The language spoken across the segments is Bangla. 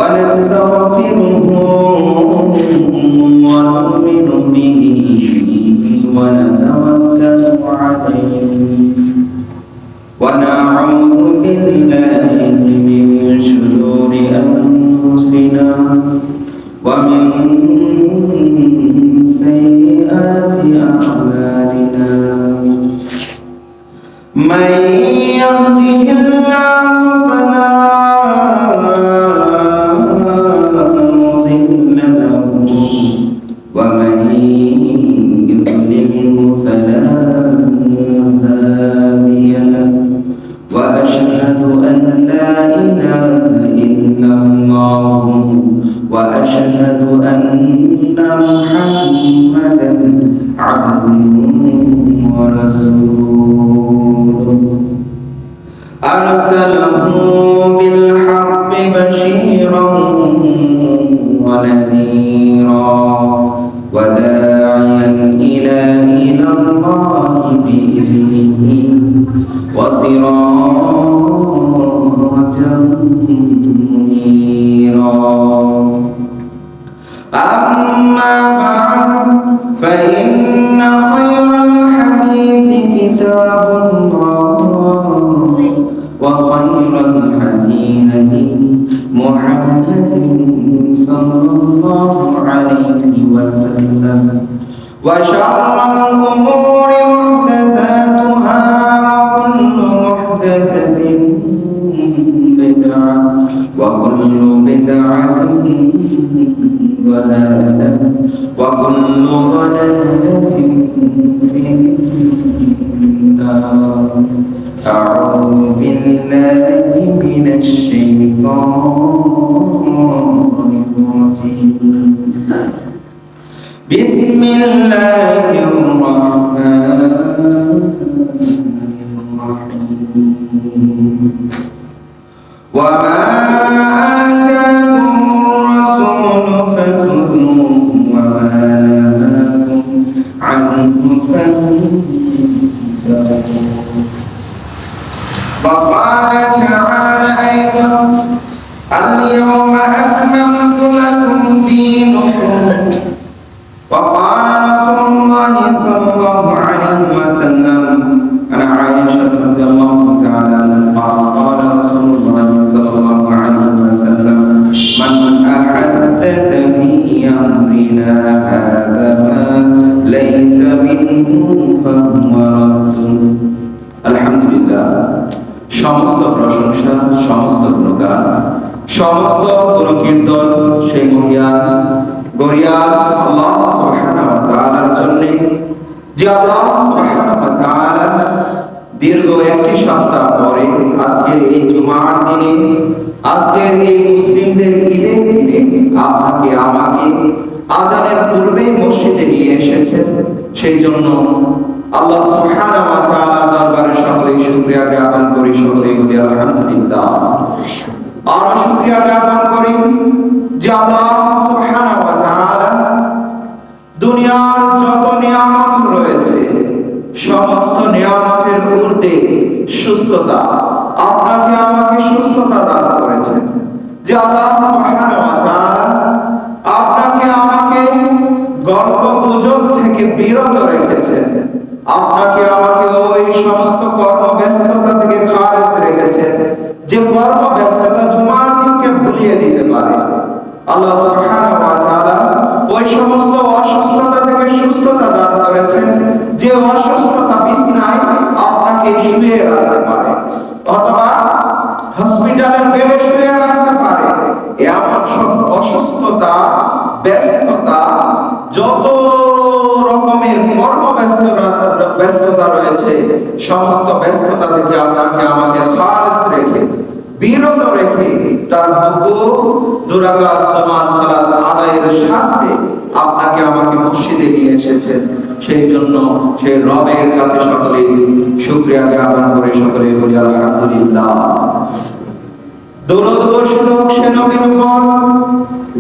ونستغفره ونؤمن به ونتوكل عليه ونعوذ بالله من شرور أنفسنا ومن سيئات أعمالنا من يهده الله فلا مضل له ومن يضلله فلا هادي له وأشهد أن لا إله إلا الله وأشهد أن محمدا عبده ورسوله أرسله بالحق بشيرا ونذيرا وداعيا إلى الله بإذنه وسراجا منيرا أما بعد فإن خير الحديث كتاب الله وخير الهدي هدي محمد صلى الله عليه وسلم وشر الأمور محدثاتها وكل محدثة بدعة وكل بدعة ضلالة وكل ضلالة في النار أعوذ بالله من الشيطان الرجيم بسم الله الرحمن الرحيم وما آتاكم الرسول فخذوه وما نهاكم عنه فانتهوا وقال تعالى أيضا اليوم أكملت لكم دينكم وقال رسول الله صلى الله عليه وسلم عن عائشة رضي الله تعالى عنها قال رسول الله صلى الله عليه وسلم من أحدث في أمرنا هذا ما ليس منه فهو رد الحمد لله সমস্ত প্রশংসা সমস্ত প্রকার সমস্ত গুণকীর্তন সেই মহিয়ান গরিয়ান আল্লাহ সুবহানাহু ওয়া তাআলার জন্য যে আল্লাহ সুবহানাহু ওয়া তাআলা দীর্ঘ একটি সপ্তাহ পরে আজকের এই জুমার দিনে আজকের এই মুসলিমদের ঈদের দিনে আপনাকে আমাকে আযানের পূর্বে মসজিদে নিয়ে এসেছেন সেই জন্য আল্লাহ সুবহানাহু ওয়া তাআলার দরবারে সকলেই শুকরিয়া জ্ঞাপন করি সকলেই বলি আলহামদুলিল্লাহ আর শুকরিয়া জ্ঞাপন করি যে আল্লাহ সুবহানাহু ওয়া তাআলা দুনিয়ার যত নিয়ামত রয়েছে সমস্ত নিয়ামতের ঊর্ধ্বে সুস্থতা আপনাকে আমাকে সুস্থতা দান করেছেন যে আল্লাহ সুবহানাহু ওয়া তাআলা আপনাকে আমাকে গল্পগুজব থেকে বিরত রেখেছেন আপনাকে আমাকে ওই সমস্ত কর্মব্যস্ততা থেকে খারেজ রেখেছেন যে কর্মব্যস্ততা জুমার দিনকে ভুলিয়ে দিতে পারে আল্লাহ সুবহানাহু ওয়া তাআলা ওই সমস্ত অসুস্থতা থেকে সুস্থতা দান করেছেন যে অসুস্থতা বিছানায় আপনাকে শুয়ে রাখতে পারে অথবা হসপিটালের বেডে শুয়ে রাখতে পারে এমন সব অসুস্থতা ব্যস্ততা যত রকমের ব্যস্ততা রয়েছে সমস্ত ব্যস্ততা থেকে আপনাকে আমাকে খালেস রেখে বিরত রেখে তার হুকুম দুরাকাত জামাত সালাত আদায়ের সাথে আপনাকে আমাকে মসজিদে নিয়ে এসেছেন সেই জন্য সেই রবের কাছে সকলে শুকরিয়া জ্ঞাপন করে সকলে বলি আলহামদুলিল্লাহ দরুদ বর্ষিত হোক সে নবীর উপর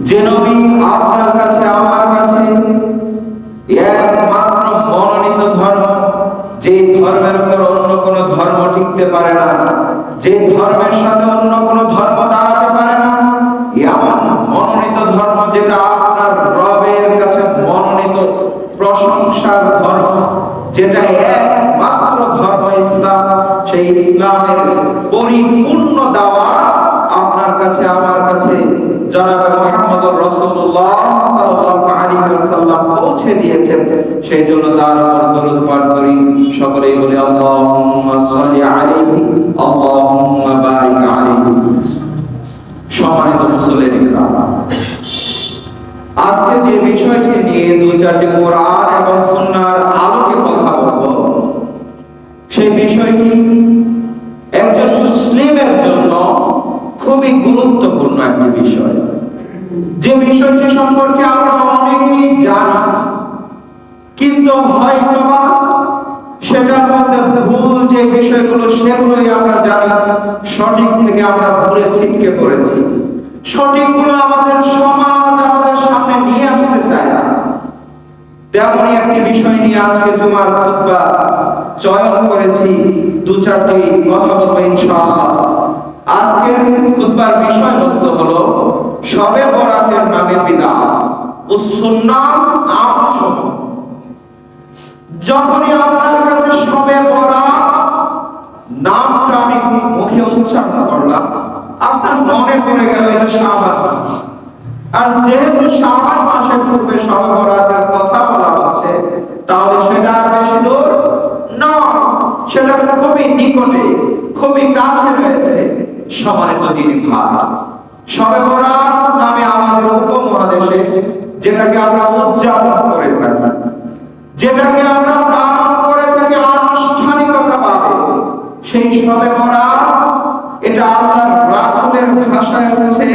যে নবী আপনার কাছে আমার কাছে একমাত্র মনোনীত ধর্ম যে ধর্মের উপর অন্য কোনো ধর্ম টিকতে পারে না যে ধর্মের সাথে অন্য কোনো ধর্ম দাঁড়াতে পারে না এমন আপনার রবের কাছে মনোনীত প্রশংসার ধর্ম, যেটা একমাত্র ধর্ম ইসলাম, সেই ইসলামের পরিপূর্ণ দাওয়াত আপনার কাছে আমার কাছে জনাবে মুহাম্মদুর রাসূলুল্লাহ সাল্লাল্লাহু আলাইহি ওয়াসাল্লাম পৌঁছে দিয়েছেন। সেই জন্য তার উপর দরুদ পাঠ করি। সকলেই বলি আল্লাহুম্মা সাল্লি আলাইহি আল্লাহুম্মা বারিক আলাইহি। সম্মানিত মুসল্লিরা, আজকে যে বিষয়টি নিয়ে দুই চারটি কোরআন এবং সুন্নাহর আলোকে কথা বলবো, সেই বিষয়টি একজন মুসলিমের জন্য খুবই গুরুত্বপূর্ণ একটি বিষয়। যে বিষয়টি সম্পর্কে আমরা অনেকেই জানি, কিন্তু হয়তো সেটার মধ্যে ভুল যে বিষয়গুলো সেগুলোই আমরা জানি, সঠিক থেকে আমরা দূরে ছিটকে পড়েছি। সঠিকগুলো আমাদের সমাজ আমাদের সামনে নিয়ে আসতে চায় না। তেমনই একটি বিষয় নিয়ে আজকে জুমার খুতবা চয়ন করেছি। দু চারটি কথা বলবো ইনশাআল্লাহ। আজকের খুতবার বিষয়বস্তু হলো শবে বরাতের নামে বিদআত ও সুন্নাহ আমলসমূহ। যখনই আপনার কাছে শবে বরাত নামটা আমি মুখে উচ্চারণ করলাম, আপনার মনে পড়ে গেল এটা শাবান মাস। আর যেহেতু শাবান মাসের পূর্বে শবে বরাতের কথা বলা হচ্ছে, তাহলে সেটা আর বেশি দূর নয়, সেটা খুবই নিকটে, খুবই কাছে রয়েছে। সম্মানিত দিনী ভাই, শবে বরাত নামে আমাদের উপমহাদেশে যেটাকে আমরা উদযাপন করে থাকি, যেটাকে আমরা পালন করে থাকি আনুষ্ঠানিকতা ভাবে, সেই শবে বরাত এটা আল্লাহর রাসূলের ভাষায় হচ্ছে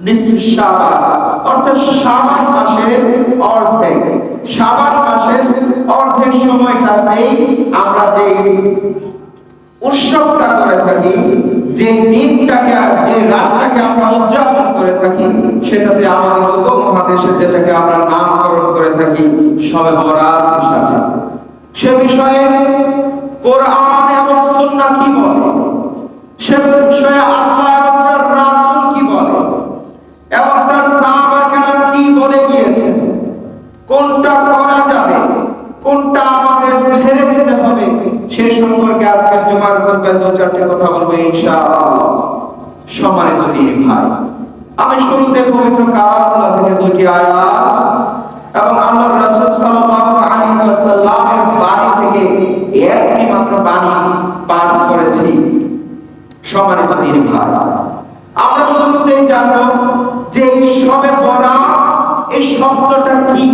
নিসফ শাবান, অর্থাৎ শাবান মাসের অর্ধেক। শাবান মাসের অর্ধেক সময়টাতেই আমরা যে উৎসবটা করে থাকি, যে দিনটাকে, যে রাতটাকে আমরা উদযাপন করে থাকি, সেটাতে আমাদের উপমহাদেশে যেটাকে আমরা নামকরণ করে থাকি শবে বরাত হিসাবে। সে বিষয়ে কোরআন এবং সুন্নাহ কি বলে, সে বিষয়ে আল্লাহ এবং তার রাসূল কি বলে এবং তার সাহাবা কেরাম কি বলে গিয়েছেন, কোনটা করা যাবে, কোনটা আমাদের ছেড়ে দিতে হবে, সে সম্পর্কে আজকের জুমার খুতবায় দু চারটি কথা বলবো ইনশাআল্লাহ। সম্মানিত দিনী ভাই, আমি শুরুতে পবিত্র কালামুল্লাহ থেকে দুটি আয়াত এবং আল্লাহর রাসূল সাল্লাল্লাহু আলাইহি ওয়াসাল্লামের বাণী থেকে একটি মাত্র বাণী পাঠ করেছি। সম্মানিত দিনী ভাই, আমরা শুরুতেই জানবো যে শবে বরাত এই শব্দটা কি।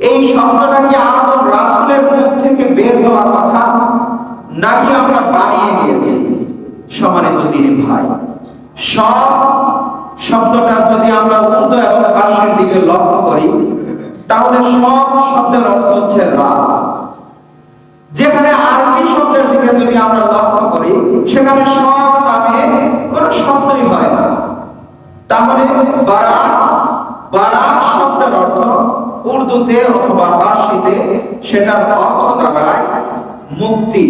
এই শব্দটা কি আদম রাসূলের মুখ থেকে বের হওয়া কথা, নাকি আমরা বানিয়ে নিয়েছি? সম্মানিত দিনী ভাই, সব শব্দটা যদি আমরা উর্দু এবং ফার্সির দিকে লক্ষ্য করি, তাহলে সব শব্দের অর্থ হচ্ছে রাত। যেখানে আরবি শব্দের দিকে যদি আমরা লক্ষ্য করি, সেখানে সব নামে কোনো শব্দই হয় না। তাহলে বারাত, বারাত শব্দের অর্থ উর্দুতে অথবা ফার্সিতে সেটার অর্থ দাঁড়ায় মুক্তি,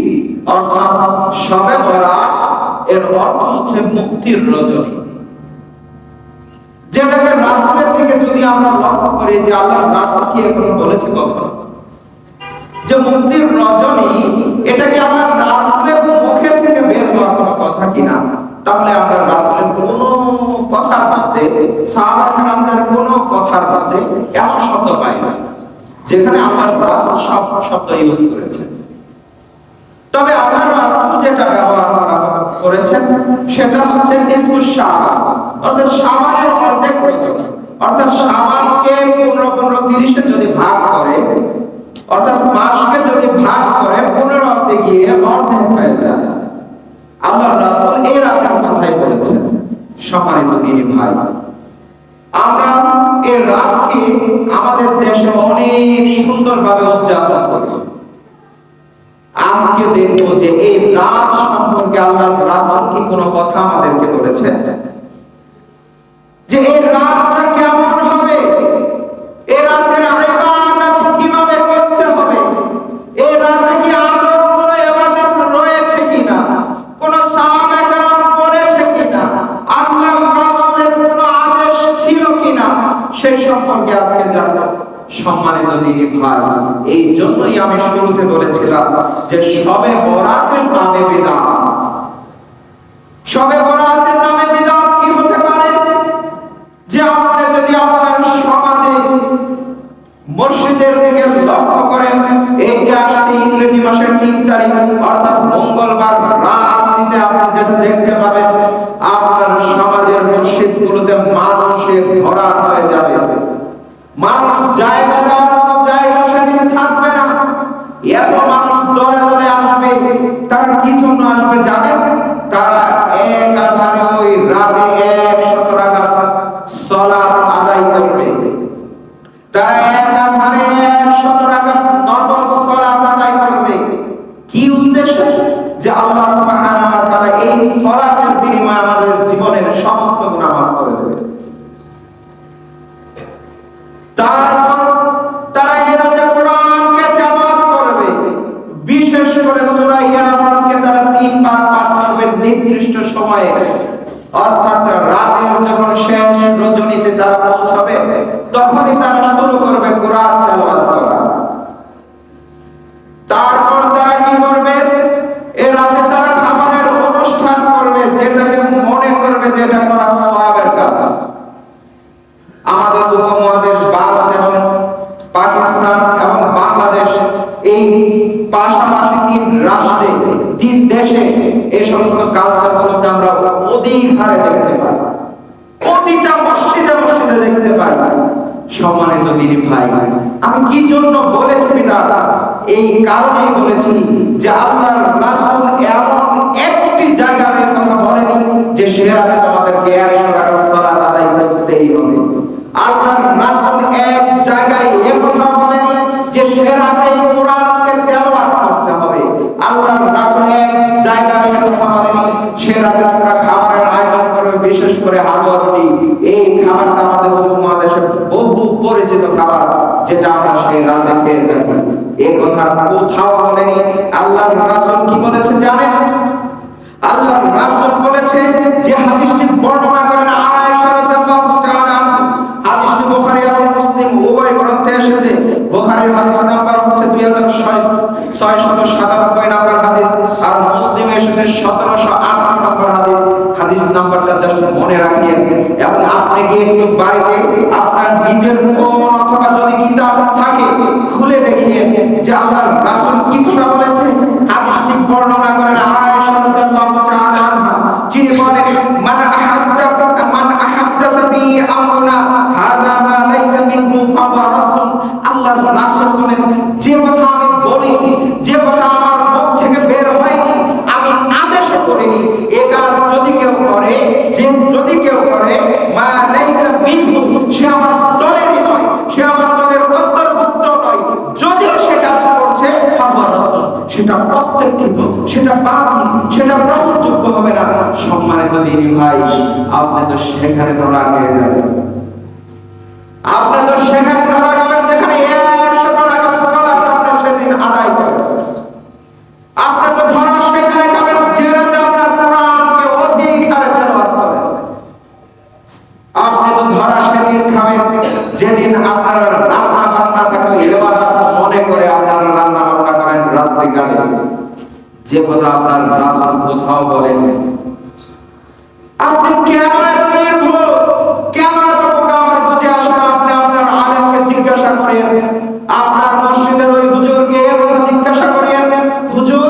অর্থাৎ শবে বরাত এর অর্থ হচ্ছে মুক্তির রজনী। যেটাকে রাসূলের দিকে যদি আমরা লক্ষ্য করি, যে আল্লাহর রাসূল কি এখন বলেছে কখনো যে মুক্তির রজনী, এটা কি আল্লাহর রাসূলের মুখের থেকে বের হওয়া কোনো কথা কিনা? তাহলে আমরা রাসূলের কোনো কথার মধ্যে, সাহাবা কেরামদের কোনো কথার মধ্যে এমন শব্দ পাই না যেখানে আল্লাহর রাসূল সব শব্দ ইউজ করেছেন। তবে আল্লাহর রাসূল যেটা ব্যবহার করেছেন সেটা হচ্ছে নিসফুশ শাবান, অর্থাৎ শাবানের অর্ধেক রজনী। অর্থাৎ শাবানকে 15-15-30 যদি ভাগ করে, অর্থাৎ মাসকে যদি ভাগ করে 15 তে গিয়ে অর্ধেক হয়ে যায়। আল্লাহর রাসূল এই রাতের কথাই বলেছেন। সম্মানিত দিনী ভাই, আমরা এই রাতকে আমাদের দেশে অনেক সুন্দরভাবে উদযাপন করি। আজকে দেখবো যে এই রাত সম্পর্কে আল্লাহর রাসূল কি কোনো কথা আমাদেরকে বলেছে, যে এই রাতটা কেমন হবে, এই রাতের ইবাদত কিভাবে করতে হবে, এই রাতে কি আদৌ কোনো ইবাদত রয়েছে কিনা, কোন সাহাবা কেরাম বলেছে কিনা, আল্লাহর রাসূলের কোনো আদেশ ছিল কিনা, সেই সম্পর্কে আজকে জানবো। সম্মানিত দিনী ভাই, এই জন্যই আমি শুরুতে বলেছিলাম যে শবে বরাতের নামে বিদআত। শবে বরাতের নামে বিদআত কি হতে পারে? যে আপনি যদি আপনার সমাজে মসজিদের দিকে লক্ষ্য করেন, এই যে আসছে ইংরেজি মাসের 3 তারিখ অর্থাৎ মঙ্গলবার রাত্রিতে আপনি যেটা দেখতে পাবেন, আপনার সমাজের মসজিদগুলোতে মানুষে ভরাট হয়ে যাবে। মানুষ জায়গা দেওয়ার মতো জায়গা সেদিন থাকবে না। এত মানুষ দলে দলে আসবে। তারা কি জন্য আসবে জানেন? তারা এক আধারে ওই রাতে 100 রাকাত সালাত আদায় করবে। তারা এক আধারে 100 রাকাত নফল সালাত আদায় করবে। কি উদ্দেশ্যে? যে আল্লাহ সুবহানাহু ওয়া তাআলা এই সালাতের বিনিময়ে আমাদের জীবনের সমস্ত গুনাহ মাফ করে দেবে। তারপর তারা এই রাতে কোরআনকে তেলাওয়াত করবে। বিশেষ করে সূরা ইয়াসিনকে তারা 3 বার পাঠ করবে নির্দিষ্ট সময়ে, অর্থাৎ রাতের যখন শেষ রজনীতে তারা পৌঁছাবে তখনই তারা শুরু করবে কোরআন তেলাওয়াত করা। তারপর তারা কি করবে? এই রাতে তারা খাবারের অনুষ্ঠান করবে, যেটাকে মনে করবে যে এটা করা সওয়াবের কাজ। আমাদের উপমহাদেশ ভারত এবং পাকিস্তান এবং বাংলাদেশ, এই পাশাপাশি 3 রাষ্ট্রে 3 দেশে এই সমস্ত কালচারগুলোকে আমরা অধিক হারে দেখতে পাই। প্রতিটা মসজিদে মসজিদে দেখতে পাই। সম্মানিত দিনী ভাই, আমি কি জন্য বলেছি বিদআত? এই কারণেই বলেছি যে আল্লাহর রাসূল এমন একটি জায়গায় কথা বলেনি যে সে রাতে তোমাদেরকে 100 রাকাত সালাত আদায় করতেই হবে। আল্লাহর রাসূল এক জায়গায় এই কথা বলেনি যে সে রাতে কোরআনকে তেলাওয়াত করতে হবে। আল্লাহর রাসূল এক জায়গায় কথা বলেনি সে রাতে তোমরা খাবারের আয়োজন করবে, বিশেষ করে হালুয়া রুটি। এই খাবারটা আমাদের উপমহাদেশে বহু পরিচিত খাবার, যেটা আমরা সেই রাতে খেয়ে থাকি। এই কথা কোথাও বলেনি। আল্লাহর রাসূল কি বলেছে জানেন? আল্লাহর রাসূল বলেছে, যে হাদিসটি বর্ণনা করেন আয়েশা রাদিয়াল্লাহু তাআলা, হাদিসটি বুখারী এবং মুসলিম উভয় গ্রন্থে এসেছে। বুখারীর হাদিস নাম্বার হচ্ছে 2697 নাম্বার হাদিস, আর মুসলিমে এসেছে 1758 নাম্বার হাদিস। হাদিস নাম্বারটা জাস্ট মনে রাখিয়েন, এবং আপনি কি একটু বাড়িতে আপনার নিজের ফোন অথবা যদি কিতাব থাকে খুলে দেখিয়েন যে আল্লাহর রাসূল কি কথা বলেছে। হাদিসটি বর্ণনা করেন আয়েশা রাদিয়াল্লাহু তাআলা আনহা, যিনি বলেন, মান আহাদাসা বি আমরুনা হাযা মা লাইসা মিনহু ফাহুয়া রাদ্দুন। আল্লাহর রাসূল বলেন, যে কথা আমি বলি, যে কথা আমার মুখ থেকে বের হয়নি, আমি আদেশও করিনি, এ কাজ যদি কেউ করে, যদি কেউ করে, মা লাইসা মিনহু, সে আমার দলেরই নয়, সে আমার দলের অন্তর্ভুক্ত নয়, যদিও সে কাজ করছে ফাহুয়া রাদ্দুন, সেটা প্রত্যাখ্যিত, সেটা বাতিল, সেটা গ্রহণযোগ্য হবে না। সম্মানিত দিনী ভাই, আপনি তো সেখানে ধরা খেয়ে যাবেন। আপনি তো সেখানে ধরা খাবেন যেখানে 100 টাকা সালাত আপনি সেদিন আদায় করেন। আপনি তো ধরা সেখানে খাবেন যে রাতে আপনার কোরআনকে অধিক হারে তেলাওয়াত করেন। আপনি তো ধরা সেদিন খাবেন যেদিন আপনারা রান্না বান্নাটাকে ইবাদত মনে করে আপনারা রান্না বান্না করেন রাত্রিকালে, যে কথা আপনার রাসূল কোথাও বলেন। আপনি কেন এত নির্ভুল, কেন এত বোকা, আমার বুঝে আসে না। আপনি আপনার আলেমকে জিজ্ঞাসা করেন, আপনার মসজিদের ওই হুজুরকে এই কথা জিজ্ঞাসা করেন, হুজুর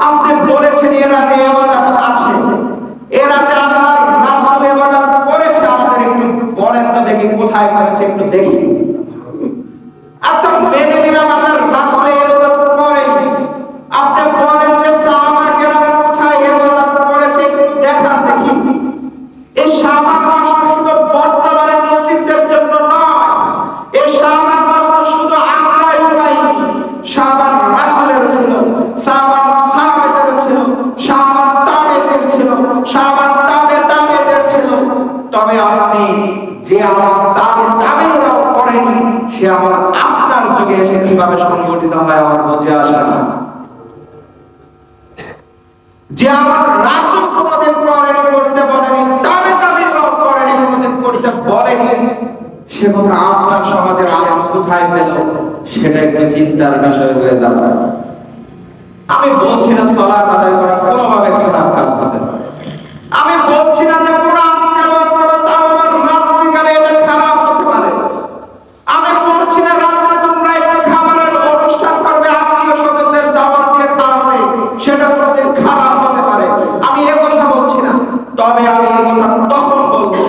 আপনি বলেছেন এ রাতে ইবাদত আছে, এ রাতে আল্লাহর রাসূল ইবাদত করেছে, আমাদের একটু বলেন তো দেখি কোথায় করেছে, একটু দেখি। আচ্ছা মেনে নিলাম আল্লাহর রাসূল ইবাদত করেনি, আপনি বলেন যে সাহাবা কেরাম কোথায় ইবাদত করেছে, একটু দেখান দেখি। এই শাবান মাস শুধু বর্তমানের মুসলিমদের জন্য নয়, এই শাবান মাস শুধু আমরাই পাইনি, শাবান রাসূলের ছিল, শাবান সাহাবাদের ছিল, শাবান তাবেঈদের ছিল, শাবান তাবেঈদের ছিল। তবে আপনি যে আমল তাবেঈরাও করেনি, সে আমল আপনার যুগে এসে কিভাবে সংগঠিত হয় আমার বুঝে আসে না। যে আমার রাসূল কোনদিন করেনি, করতে বলেনি, তাবেঈরাও করেনি, কোনদিন করতে বলেনি, সে সে কথা আপনার সমাজের আলেম কোথায় পেল, সেটা একটু চিন্তার বিষয় হয়ে দাঁড়ায়। আমি বলছি না সালাত আদায় করা কোনোভাবে খারাপ কাজ হতে পারে, আমি বলছি না যে কোরআন তেলাওয়াত করা তাও আবার রাত্রিকালে এটা খারাপ হতে পারে, আমি বলছি না রাতে তোমরা একটু খাবারের অনুষ্ঠান করবে, আত্মীয় স্বজনদের দাওয়াত দিয়ে খাওয়াবে, সেটা কোনোদিন খারাপ হতে পারে, আমি এ কথা বলছি না। তবে আমি এই কথা তখন বলবো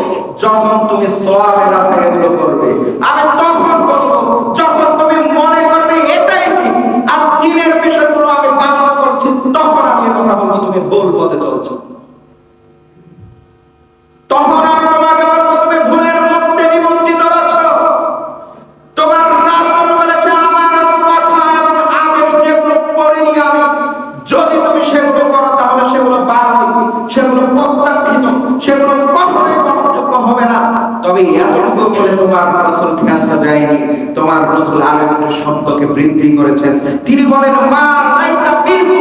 যখন তুমি সওয়াবের আশায় এগুলো করবে, আমি তখন বলবো যখন তুমি মনে করবে এটাই ঠিক আর দিনের বিষয়গুলো আমি পালন করছি, তখন আমি এই কথা বলবো তুমি ভুল পথে চলছো। তখন আমি তোমাকে বলবো তুমি ভুলের মধ্যে নিমজ্জিত আছো। তোমার রাসূল বলেছে আমার কথা এবং আদেশ যেগুলো করিনি আমি, যদি তুমি সেগুলো করো তাহলে সেগুলো বাতিল, সেগুলো প্রত্যাখ্যাত, সেগুলো কখনোই গ্রহণযোগ্য হবে না। তবে এতটুকু বলে তোমার রাসূল খেলতে যায়নি, তোমার রাসূল আরো একটু শব্দকে বৃদ্ধি করেছেন। তিনি বলেন মা লাইসা বিহু,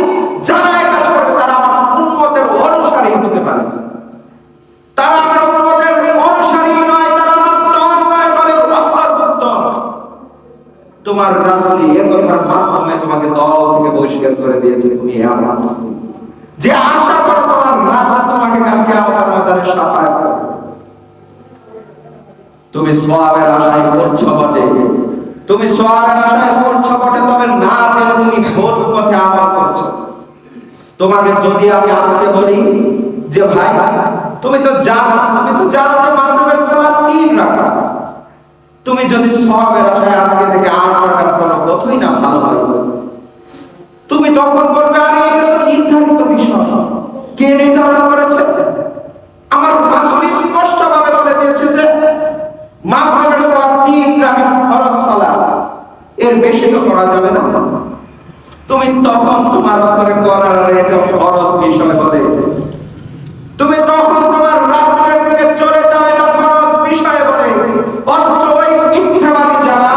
যারা এই কাজ করবে তারা আমার উম্মতের অনুসারী হতে পারে, তারা আমার উম্মতের অনুসারী নয়, তারা আমার দল নয়, দলের অন্তর্ভুক্ত নয়। তোমার রাসূল এই কথার মাধ্যমে তোমাকে দল থেকে বহিষ্কার করে দিয়েছে। তুমি এমন মুসলিম যে আশা করো তোমার রাসূল তোমাকে কাল কিয়ামতের ময়দানে শাফায়াত করবে। তুমি সওয়াবের আশায় করছো বটে, তুমি সওয়াবের আশায় করছো বটে, তবে না জেনে তুমি ভুল পথে আমল করছো। তোমাকে যদি আমি আজকে বলি যে ভাই তুমি তো জানো, তুমি তো জানো যে মাগরিবের সালাত 3 রাকাত, তুমি যদি সওয়াবের আশায় আজকে থেকে 8 রাকাত পড়ো কতই না ভালো হয়। তুমি তখন বলবে আরে এটা তো নির্ধারিত বিষয়, কে নির্ধারণ করেছে? আমার রাসূল স্পষ্টভাবে বলে দিয়েছে যে মাগরিবের সালাত 3 রাকাত ফরজ সালাত, এর বেশি তো করা যাবে না। তুমি তখন তোমার অন্তরে করার এটা ফরজ বিষয় বলে তুমি তখন তোমার রাসূলের দিকে চলে যাও এটা ফরজ বিষয় বলে। অথচ ওই মিথ্যাবাদী যারা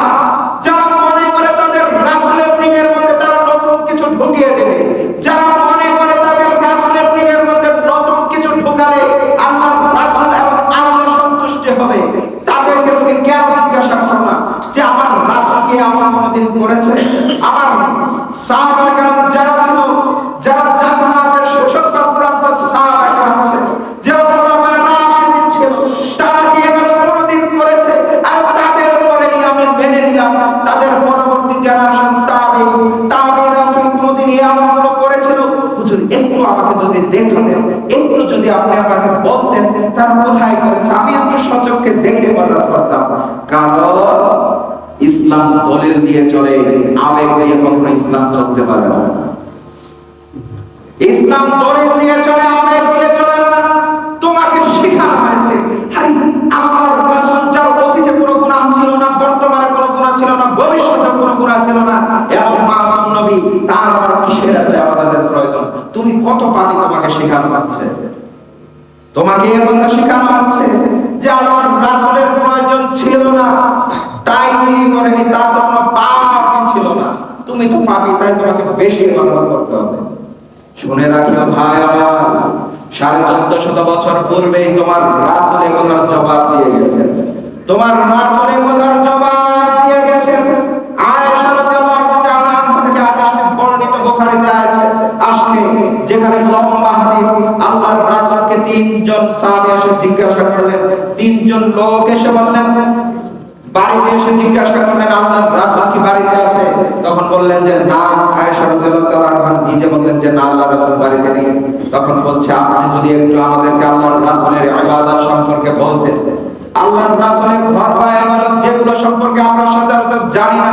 যারা মনে করে তাদের রাসূলের দিনের মধ্যে তারা নতুন কিছু ঢুকিয়ে দেবে, যারা মনে করে তাদের রাসূলের দিনের মধ্যে নতুন কিছু ঢুকালে আল্লাহর রাসূল এবং আল্লাহ সন্তুষ্ট হবে, তাদেরকে তুমি কেন জিজ্ঞাসা করো না যে আমার রাসূল কি আমার কোনদিন করেছে? আমার সাহাবা کرام যারা ছিল, যারা জান্নাতের সুসংবাদ প্রাপ্ত সাহাবা کرام ছিল, যারা ওলামায়ে রাশিদিন ছিল, তারা কি এই কাজ কোনদিন করেছে? আর তাদের উপরে নিয়ে আমি মেনে নিলাম তাদের পরবর্তী জেনারেশন তাবেঈরা কি কোনদিন এই আমলগুলো করেছিল? হুজুর একটু আমাকে যদি দেখাতেন, একটু যদি আপনি আমাকে বলতেন তারা কোথায় করেছে, আমি একটু সচক্ষে দেখে বলার করতাম। কারণ ইসলাম দলিল দিয়ে চলে, আবেগ দিয়ে কখনো ইসলাম চলতে পারে না। ইসলাম দলিল দিয়ে চলে, আবেগ দিয়ে চলে না। তোমাকে শেখানো হয়েছে আরে আল্লাহর রাসূল যার অতীতে কোনো গুনাহ ছিল না, বর্তমানে কোনো গুনাহ ছিল না, ভবিষ্যতে কোনো গুনাহ ছিল না, এবং মাসুম নবী, তার আবার কিসের এত ইবাদতের প্রয়োজন? তুমি কত পাপী, তোমাকে শেখানো হচ্ছে, তোমাকে এই কথা শেখানো হচ্ছে যে আল্লাহর রাসূলের প্রয়োজন ছিল না তাই তিনি করেনি, তার তো কোনো পাপই ছিল না, তুমি তো পাপী তাই তোমাকে বেশি ইবাদত করতে হবে। শুনে রাখিও ভাই আমার, 1450 বছর পূর্বেই তোমার রাসূল এই কথার জবাব দিয়ে গেছেন, তোমার রাসূল এই কথার জবাব দিয়ে গেছেন। আয়েশা রাদিয়াল্লাহু তাআলা আনহা থেকে হাদিস বর্ণিত বুখারীতে আসছে, যেখানে লম্বা হাদিস, আল্লাহর রাসূলকে 3 জন সাহাবী এসে জিজ্ঞাসা করলেন, 3 জন লোক এসে বললেন, বাড়িতে এসে জিজ্ঞাসা করলেন আল্লাহর রাসূল কি বাড়িতে আছে? তখন বললেন যে না। আয়েশা রাদিয়াল্লাহু তাআলা আনহা নিজে বললেন যে না, আল্লাহর রাসূল বাড়িতে নেই। তখন বলছে আপনি যদি একটু আমাদেরকে আল্লাহর রাসূলের ইবাদত সম্পর্কে বলতেন, আল্লাহর রাসূলের ঘর বা ইবাদত যেগুলো সম্পর্কে আমরা সচরাচর জানি না,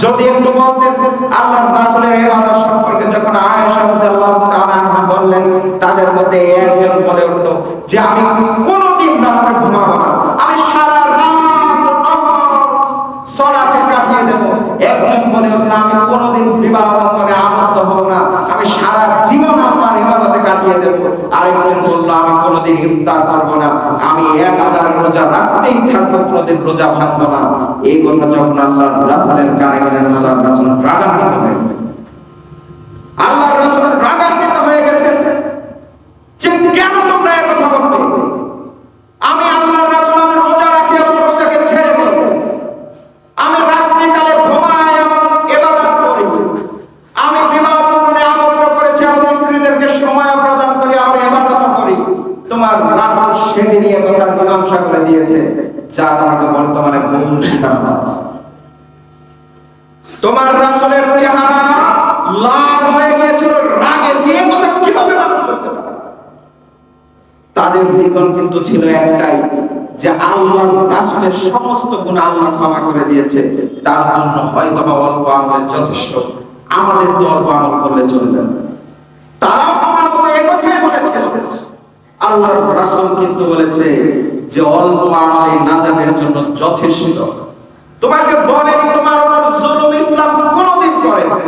যদি একটু বলতেন আল্লাহর রাসূলের ইবাদত সম্পর্কে। যখন আয়েশা রাদিয়াল্লাহু তাআলা আনহা বললেন, তাদের মধ্যে একজন বলে উঠল যে আমি কোনোদিন রাতে ঘুমাবো না, আমি সারা সালাতে কাটিয়ে দেব। একজন বলে উঠল আমি কোনোদিন বিবাহ বন্ধনে আবদ্ধ হব না, আমি সারা জীবন আল্লাহর ইবাদতে কাটিয়ে দেব। আরেকজন বলল আমি কোনোদিন ইফতার করব না, আমি এক আদারের রোজা রাখতেই থাকবো, কোনোদিন রোজা ভাঙবো না। এই কথা যখন আল্লাহর রাসূলের কানে গেলেন, আল্লাহর রাসূল রাগান্বিত হয়ে গেলেন। আল্লাহর রাসূল রাগান্বিত হয়ে গেছেন যে কেন তোমরা এই কথা বলবে? আমি আল্লাহর রাসূল, আমি রোজা রাখি এবং রোজাকে ছেড়ে দেব, সেদিনই এ কথার মীমাংসা করে দিয়েছে যা তোমাকে বর্তমানে ভুল শেখানো হয়। তোমার রাসূলের চেহারা লাল হয়ে গিয়েছিল রাগে, যে কথা কিভাবে মানুষ করতে পারে। তাদের রিজন কিন্তু ছিল একটাই, যে আল্লাহর রাসূলের সমস্ত গুনাহ আল্লাহ ক্ষমা করে দিয়েছে, তার জন্য হয়তোবা অল্প আমলে যথেষ্ট, আমাদের তো অল্প আমল করলে চলবে না। তারাও তোমার মতো এই কথাই বলেছে। আল্লাহর রাসূল কিন্তু বলেছে যে অল্প আমলে নাজাতের জন্য যথেষ্ট। তোমাকে বলেনি তোমার উপর জুলুম ইসলাম কোনোদিন করে না।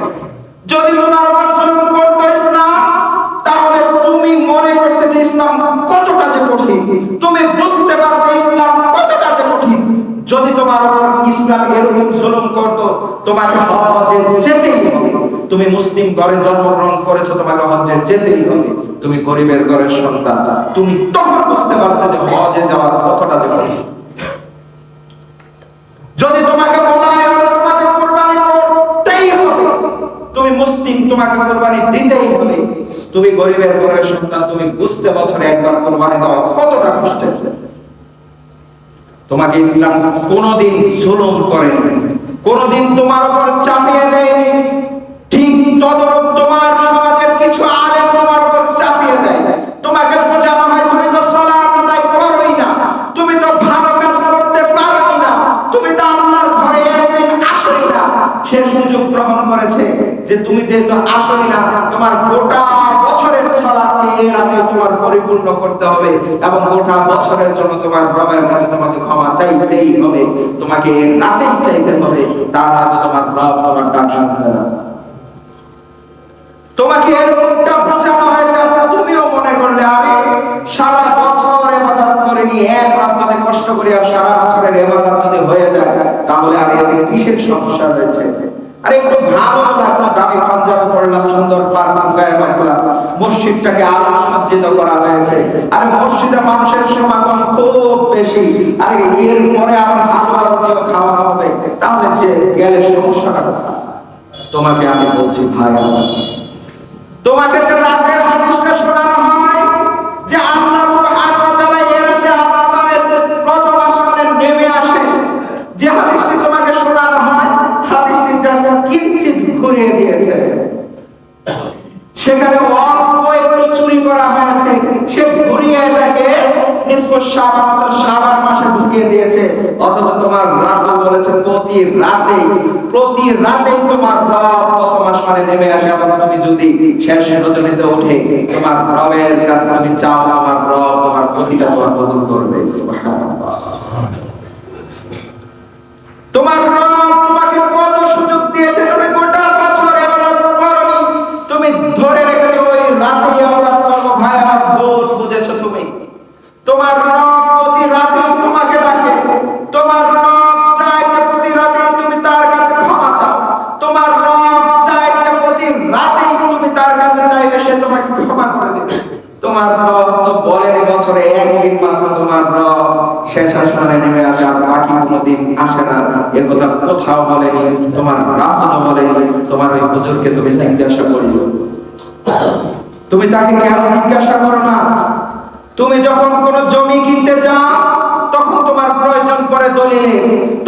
যদি তোমার উপর জুলুম করতো ইসলাম, তাহলে তুমি মনে করতে যে ইসলাম কতটা যে কঠিন, তুমি বুঝতে পারতে ইসলাম কতটা যে কঠিন। যদি তোমার উপর ইসলাম এরকম জুলুম করতো, তোমাকে হজ্জে যেতেই হবে। তুমি মুসলিম ঘরে জন্মগ্রহণ করেছো, তোমাকে হজ্জে যেতেই হবে। তুমি গরিবের ঘরের সন্তান, তুমি তখন বুঝতে পারতে যে হজ্জে যাওয়া কতটা যে কঠিন। যদি তোমাকে বলা হয় তোমাকে কুরবানি করতেই হবে, তুমি মুসলিম, তোমাকে কুরবানি দিতেই হবে। তুমি গরিবের ঘরের সন্তান, তুমি বুঝতে বছরে একবার কুরবানি দেওয়া কতটা কষ্টের। তোমাকে ইসলাম কোনোদিন জুলুম করেনি, কোনোদিন তোমার উপর চাপিয়ে দেয়নি। ঠিক তদরূপ তোমার সমাজের কিছু আলেম তোমার উপর চাপিয়ে দেয়। তোমাকে বোঝানো হয় তুমি তো সালাত আদায় করোই না, তুমি তো ভালো কাজ করতে পারোই না, তুমি তো আল্লাহর ঘরে একদিন আসোই না। সে সুযোগ গ্রহণ করেছে যে তুমি যেহেতু আসোই না, তোমার গোটা বছরের সালাতকে এই রাতে তোমার পরিপূর্ণ করতে হবে এবং গোটা বছরের জন্য তোমার রবের কাছে তোমাকে ক্ষমা চাইতেই হবে। তোমাকে এই রাতেই চাইতে হবে, তা নয়তো তোমার রব তোমার ডাক শুনবে না। তোমাকে এরকমটা বোঝানো হয়েছে, তুমিও মনে করলে আরে সারা বছর ইবাদত করিনি, এক রাত যদি কষ্ট করি আর সারা বছরের ইবাদত যদি হয়ে যায়, তাহলে আর এতে কিসের সমস্যা রয়েছে? আরে একটু ভালো লাগলো, দামি পাঞ্জাবি পরলাম, সুন্দর পারফিউম গায়ে মাখলাম, মসজিদটাকে আলো সজ্জিত করা হয়েছে। আরে মসজিদে মানুষের সমাগম খুব বেশি, আরে এর পরে আবার হালুয়া রুটিও খাওয়ানো হবে, তাহলে যে গেলে সমস্যাটা কোথায়? তোমাকে আমি বলছি ভাই, তোমাকে যে রাতের হাদিসটা শোনানো হয় যে আল্লাহ সুবহানাহু ওয়া তাআলা এর রাতে আসমানের প্রথম আসমানে নেমে আসে, যে হাদিসটি তোমাকে শোনানো হয়, হাদিসটি জাস্ট কিঞ্চিত ঘুরিয়ে দিয়েছে। সেখানে অল্প একটু চুরি করা হয়েছে, সে ঘুরিয়ে এটাকে নিসফ শাবান অর্থাৎ শাবান মাসে ঢুকিয়ে দিয়েছে। অথচ তোমার রাসূল বলেছে প্রতি রাতেই তোমার রব প্রথম আসমানে নেমে আসে, এবং তুমি যদি শেষ রজনীতে ওঠে তোমার রবের কাছে তুমি চাও, তোমার রব তোমার প্রতিটা দোয়া কবুল করবে। সুবহানাল্লাহ। তোমার রব তোমাকে কত সুযোগ দিয়েছে, তুমি গোটা বছর ইবাদত করনি, তুমি ধরে রেখেছো ওই রাতেই ইবাদত করব। ভাই আমার ভুল বুঝেছো তুমি। তোমার রব প্রতি রাতেই তোমাকে ডাকে, তোমার রব চায় যে প্রতি রাতেই তুমি তার কাছে ক্ষমা চাও, তোমার রব চায় যে প্রতি রাতেই তুমি তার কাছে চাইবে, সে তোমাকে ক্ষমা করে দেবে। তোমার রব তো বলেনি বছরে একদিন মাত্র তোমার রব শেষ আসমানে নেমে আসে আর বাকি কোনো দিন আসে না, এ কথা কোথাও বলেনি, তোমার রাসূলও বলেনি। তোমার ওই হুজুরকে তুমি জিজ্ঞাসা করিও, তুমি তাকে কেন জিজ্ঞাসা করো না? তুমি যখন কোনো জমি কিনতে যাও, তখন তোমার প্রয়োজন পড়ে দলিলে,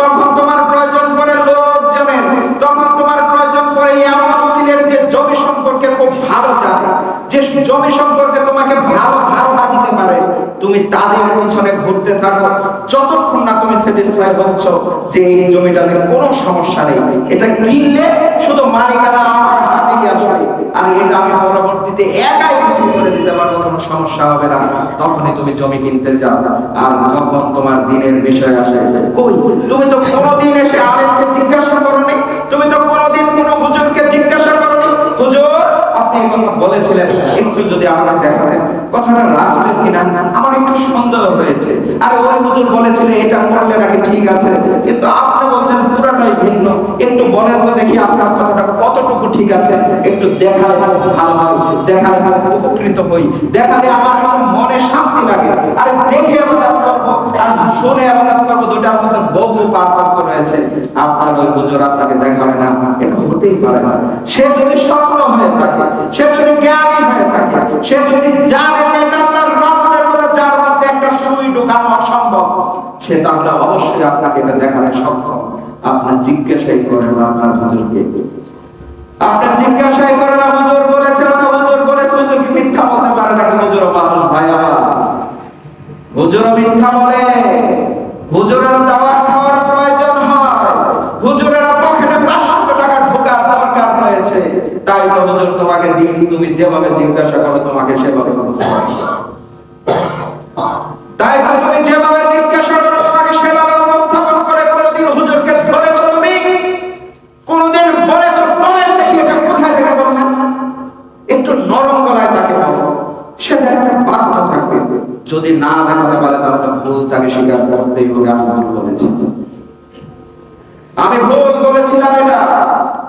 তখন তোমার প্রয়োজন পড়ে লোকজনের, তখন তোমার প্রয়োজন পড়ে এমন উকিলের যে জমি সম্পর্কে খুব ভালো জানে, যে জমি সম্পর্কে তোমাকে ভালো ধারণা দিতে পারে। তুমি তাদের পিছনে ঘুরতে থাকো যতক্ষণ না তুমি স্যাটিসফাই হচ্ছ যে এই জমিটাতে কোনো সমস্যা নেই, এটা কিনলে শুধু মালিকানা আমার হাতেই আসবে আর এটা আমি পরবর্তীতে একাই বিক্রি করে দিতে পারবো, কোনো সমস্যা হবে না, তখনই তুমি জমি কিনতে যাও। আর যখন তোমার দিনের বিষয় আসে, কই তুমি তো কোনোদিন এসে আলেমকে জিজ্ঞাসা করোনি, তুমি তো কোনোদিন কোনো হুজুরকে জিজ্ঞাসা করোনি, হুজুর আপনি এই কথা বলেছিলেন, একটু যদি আমাকে দেখাতেন কথাটা রাসূলের কিনা, আমার একটু সন্দেহ হয়েছে। আর ওই হুজুর বলেছিলেন এটা করলে নাকি ঠিক আছে, কিন্তু আপনি বলছেন পুরোটাই ভিন্ন, একটু বলেন তো দেখি আপনার কথাটা কতটুকু ঠিক আছে, একটু দেখালে ভালো হয়, দেখালে উপকৃত হই, দেখালে আমার একটু মনে শান্তি লাগে। আরে দেখে ইবাদত করব আর শুনে ইবাদত করব, দুটার মধ্যে বহু পার্থক্য রয়েছে। আপনার ওই হুজুর আপনাকে দেখাবে না, এটা হতেই পারে না। সে যদি স্বপ্ন হয়ে থাকে, সে যদি জ্ঞানী হয়ে থাকে, সে যদি জানে যে এটা আল্লাহর রাসূলের কথা, যার মধ্যে একটা ঢোকানো অসম্ভব, সে তাহলে অবশ্যই আপনাকে এটা দেখাতে সক্ষম। আপনার জিজ্ঞাসাই করেন না আপনার হুজুরকে, আপনার জিজ্ঞাসাই করেন না হুজুর বলেছে মানে হুজুর বলেছে, হুজুর কি মিথ্যা বলতে পারে নাকি? হুজুরও মানুষ ভাই আমার, হুজুরও মিথ্যা বলে, হুজুরেরও দাওয়াত খাওয়ার প্রয়োজন হয়, হুজুরেরও পকেটে 500 টাকা ঢোকার দরকার রয়েছে। তাই তো হুজুর তোমাকে দিন তুমি যেভাবে জিজ্ঞাসা করো তোমাকে সেভাবে বুঝতে হবে। তাই তো তুমি যেভাবে জিজ্ঞাসা করো তোমাকে সেভাবে উপস্থাপন করে। কোনোদিন হুজুরকে ধরেছো তুমি? কোনোদিন বলেছো বলেন দেখি এটা কোথায় থেকে বললাম? একটু নরম গলায় তাকে বলো, সে দেখাতে বাধ্য থাকবে। যদি না দেখাতে পারে তাহলে ভুল তাকে স্বীকার করতেই হবে। আমি ভুল বলেছি, আমি ভুল বলেছিলাম, এটা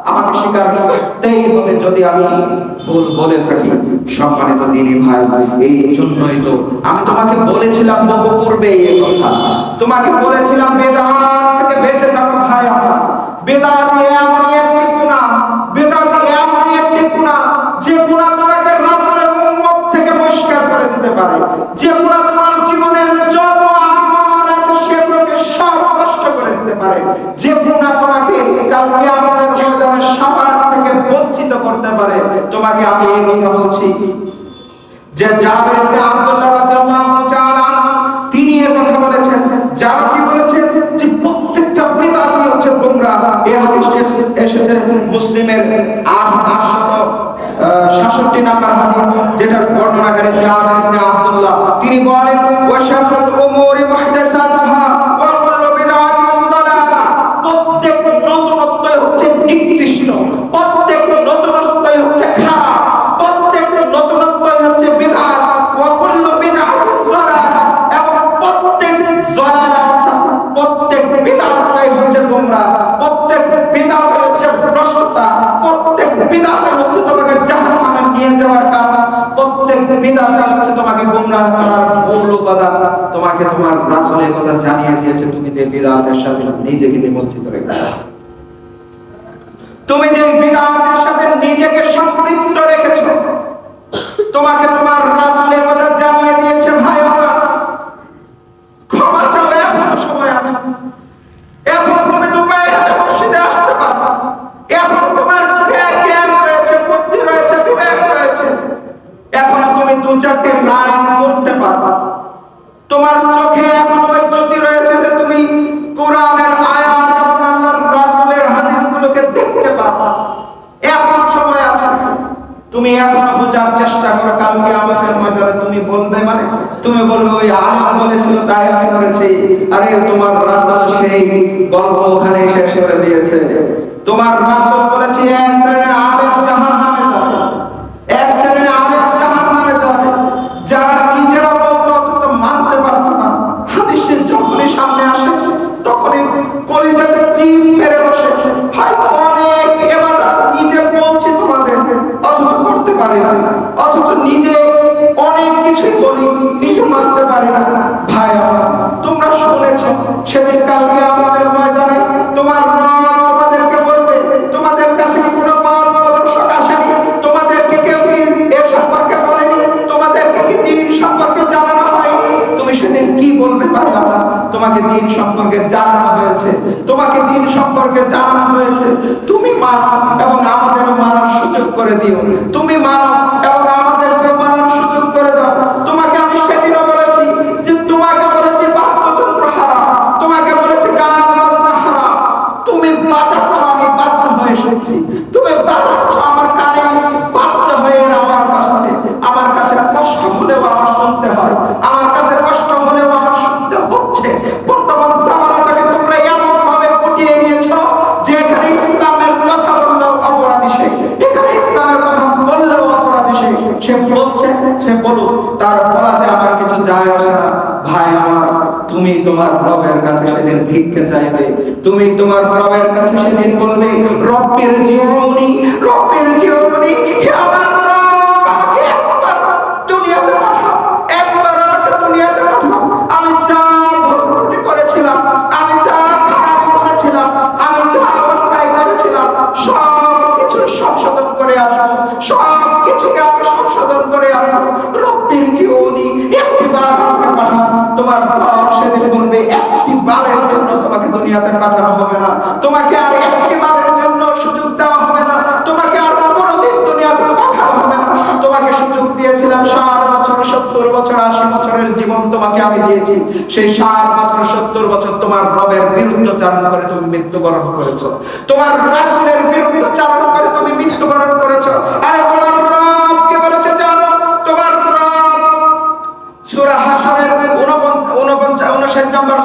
আমাকে স্বীকার করতেই হবে যদি আমি ভুল বলে থাকি। সম্মানিত দিনী ভাই, এই জন্যই তো আমি তোমাকে বলেছিলাম বহু পূর্বে এই কথা। তোমাকে বলেছিলাম বেদাত থেকে বেঁচে থাকো ভাই আমার। বেদাত এমনই একটি গুনাহ, বেদাত এমনই একটি গুনাহ যে গুনাহ তোমাকে রাসূলের উম্মত থেকে বহিষ্কার করে দিতে পারে, যে গুনাহ তোমার জীবনের যত আমল আছে সেগুলোকে সব নষ্ট করে দিতে পারে, যে গুনাহ তোমাকে কাল কিয়ামতের ময়দানে শাফাআত থেকে বঞ্চিত করতে পারে। তোমাকে আমি এই কথা বলছি যে জাবের ইবনে আব্দুল্লাহ রাদিয়াল্লাহু তাআলা আনহু তিনি এই কথা বলেছেন। যারা কি বলেছেন যে প্রত্যেকটা বিদআতই হচ্ছে গোমরাহ। এই হাদিসটি এসেছে মুসলিমের 867 নাম্বার হাদিস, যেটার বর্ণনাকারী জাবের ইবনে আব্দুল্লাহ। তিনি বলেন ওয়া শাররুল উমুরি মুহদাসাতুহা ওয়া কুল্লু বিদআতিন যালালা। প্রত্যেক নতুনত্বই হচ্ছে নিকৃষ্ট, প্রত্যেক নতুনত্বই হচ্ছে খারাপ, প্রত্যেক নতুনত্বই হচ্ছে বিদআত। ওয়া কুল্লু বিদআতিন যালালা, এবং প্রত্যেক যালালা অর্থাৎ প্রত্যেক বিদআতটাই হচ্ছে গোমরাহ, প্রত্যেক বিদআত হচ্ছে ভ্রষ্টতা, প্রত্যেক বিদআত হচ্ছে তোমাকে জাহান্নামে নিয়ে যাওয়ার কারণ, প্রত্যেক বিদআত হচ্ছে তোমাকে গোমরাহ করার মূল উপাদান। তোমাকে তোমার রাসূলের কথা জানিয়ে দিয়েছে, তুমি যে বিদআতের সাথে নিজেকে নিমজ্জিত রেখেছো, তুমি যে বিদআতের সাথে নিজেকে সম্পৃক্ত রেখেছো, তোমাকে তোমার রাসূলের কথা জানিয়ে দিয়েছে। ভাই আমার, ক্ষমা চাও, এখনো সময় আছে। এখন তুমি দুবাই হেঁটে মসজিদে আসতে পারো, এখন তোমার জ্ঞান রয়েছে, বুদ্ধি রয়েছে, বিবেক রয়েছে, এখন তুমি 2-4টি লাইন পড়তে পারো। তোমার চোখে এখন ওই জ্যোতি রয়েছে যে তুমি কোরআনের আয়াত এবং আল্লাহর রাসূলের হাদিসগুলোকে দেখতে পারো। এখন সময় আছে, তুমি এখনো বোঝার চেষ্টা করো। কাল কিয়ামতের ময়দানে তুমি বলবে, মানে তুমি বলবে ওই আলেম বলেছিল তাই আমি করেছি। আরে তোমার রাসূল সেই গল্প ওখানে শেষ করে দিয়েছে। তোমার রাসূল বলেছে এক শ্রেণীর আলেম জাহান্নামে যাবে, এক শ্রেণীর আলেম জাহান্নামে যাবে যারা নিজেরা বলতো অথচ মানতে পারতো না। হাদিসটি যখনই সামনে আসে তখনই কলিজাতে জিভ মেরে বসে। হয়তো অনেক ইবাদত নিজে বলছি তোমাদের অথচ করতে পারি না, অথচ নিজে অনেক কিছু বলি নিজে মানতে পারি না। ভাই আমার, তোমরা শুনেছো সেদিন কাল কিয়ামতের ময়দানে তোমার রব তোমাদেরকে বলবে, তোমাদের কাছে কি কোনো পথ প্রদর্শক আসেনি? তোমাদেরকে কেউ কি এ সম্পর্কে বলেনি? তোমাদেরকে কি দ্বীন সম্পর্কে জানানো হয়নি? তুমি সেদিন কি বলবে? ভাই আমার, তোমাকে দ্বীন সম্পর্কে জানানো হয়েছে, তোমাকে দ্বীন সম্পর্কে জানানো হয়েছে। তুমি মানো এবং আমাদেরও মানার সুযোগ করে দিও, তুমি মানো এবং আমাদেরকেও মানার সুযোগ করে দাও। তোমাকে আমি সেদিনও বলেছি যে তোমাকে বলেছি বাদ্যযন্ত্র হারাম, তোমাকে বলেছি গান বাজনা হারাম, তুমি বাজাচ্ছ, আমি বাধ্য হয়ে শুনছি, তুমি বাজাচ্ছ, আমার কানে বাধ্য হয়ে এর আওয়াজ আসছে। আমার কাছে কষ্ট হলেও আমার শুনতে হয়, আমার কাছে কষ্ট হলেও আমার শুনতে হচ্ছে। বর্তমান জামানাটাকে তোমরা এমন ভাবে পটিয়ে নিয়েছো যে এখানে ইসলামের কথা বললেও অপরাধী সে, এখানে ইসলামের কথা বললেও অপরাধী সে। সে বলছে, সে বলুক, তার বলাতে আমার কিছু যায় আসে না। ভাই আমার, তুমি তোমার রবের কাছে সেদিন ভিক্ষে চাইবে, তুমি তোমার রবের কাছে সেদিন বলবে রব্বির জিউনি, রব্বির জিউনি, হে আমার রব, আমাকে একবার দুনিয়াতে পাঠাও, একবার আমাকে দুনিয়াতে পাঠাও। আমি যা ভুল করেছিলাম, আমি যা খারাপি করেছিলাম, আমি যা অন্যায় করেছিলাম সব কিছু সংশোধন করে আসবো, সব কিছুকে আমি সংশোধন করে আসবো। রব্বির জিউনি, একবার আমাকে পাঠাও। তোমার তোমার রব সেদিন বলবে একটি বারের জন্য তোমাকে দুনিয়াতে পাঠানো হবে না, তোমাকে আর একটি বারের জন্য সুযোগ দেওয়া হবে না, তোমাকে আর কোনোদিন দুনিয়াতে পাঠানো হবে না। তোমাকে সুযোগ দিয়েছিলাম 60 বছর, 70 বছর, 80 বছরের জীবন তোমাকে আমি দিয়েছি। সেই 60 বছর 70 বছর তোমার রবের বিরুদ্ধচারণ করে তুমি মৃত্যুবরণ করেছো, তোমার রাসূলের বিরুদ্ধচারণ করে তুমি মৃত্যুবরণ করেছো। আরে তোমার রব কি বলেছে জানো? তোমার রব সূরা হাশরের 59 নম্বর